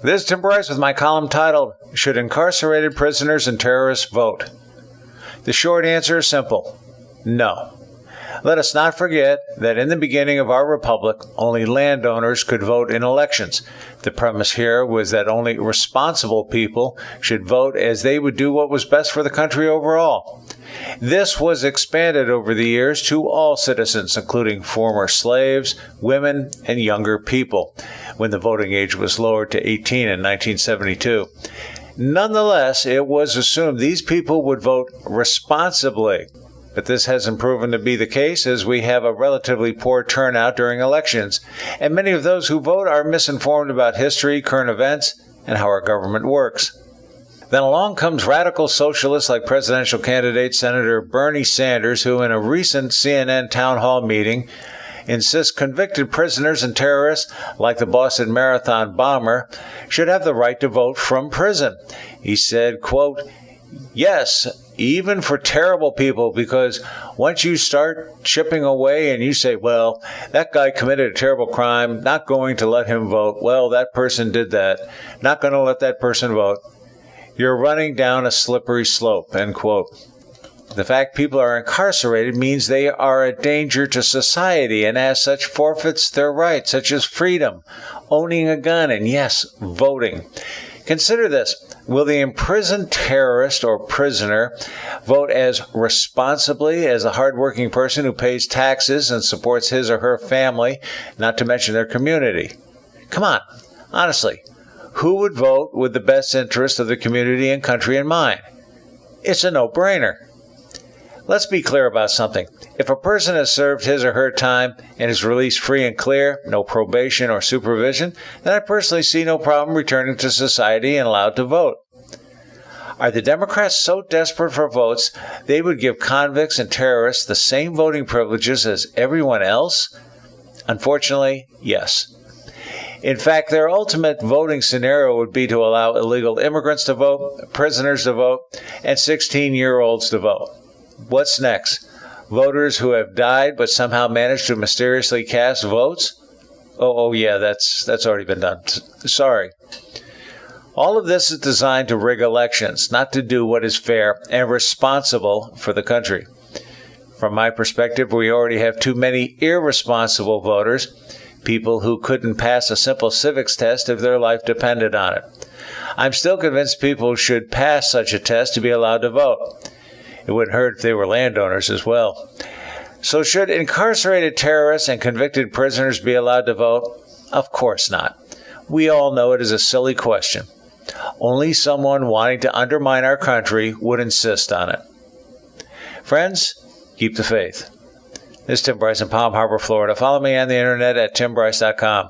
This is Tim Bryce with my column titled, Should Incarcerated Prisoners and Terrorists Vote? The short answer is simple. No. Let us not forget that in the beginning of our republic, only landowners could vote in elections. The premise here was that only responsible people should vote, as they would do what was best for the country overall. This was expanded over the years to all citizens, including former slaves, women, and younger people, when the voting age was lowered to 18 in 1972. Nonetheless, it was assumed these people would vote responsibly. But this hasn't proven to be the case, as we have a relatively poor turnout during elections, and many of those who vote are misinformed about history, current events, and how our government works. Then along comes radical socialists like presidential candidate Senator Bernie Sanders, who in a recent CNN town hall meeting insists convicted prisoners and terrorists, like the Boston Marathon bomber, should have the right to vote from prison. He said, quote, "Yes, even for terrible people, because once you start chipping away and you say, well, that guy committed a terrible crime, not going to let him vote, well, that person did that, not going to let that person vote, you're running down a slippery slope," end quote. The fact people are incarcerated means they are a danger to society, and as such forfeits their rights, such as freedom, owning a gun, and yes, voting. Consider this. Will the imprisoned terrorist or prisoner vote as responsibly as a hardworking person who pays taxes and supports his or her family, not to mention their community? Come on, honestly, who would vote with the best interest of the community and country in mind? It's a no-brainer. Let's be clear about something. If a person has served his or her time and is released free and clear, no probation or supervision, then I personally see no problem returning to society and allowed to vote. Are the Democrats so desperate for votes they would give convicts and terrorists the same voting privileges as everyone else? Unfortunately, yes. In fact, their ultimate voting scenario would be to allow illegal immigrants to vote, prisoners to vote, and 16-year-olds to vote. What's next? Voters who have died but somehow managed to mysteriously cast votes? Oh yeah, that's already been done. Sorry. All of this is designed to rig elections, not to do what is fair and responsible for the country. From my perspective, we already have too many irresponsible voters, people who couldn't pass a simple civics test if their life depended on it. I'm still convinced people should pass such a test to be allowed to vote. It wouldn't hurt if they were landowners as well. So should incarcerated terrorists and convicted prisoners be allowed to vote? Of course not. We all know it is a silly question. Only someone wanting to undermine our country would insist on it. Friends, keep the faith. This is Tim Bryce in Palm Harbor, Florida. Follow me on the internet at timbryce.com.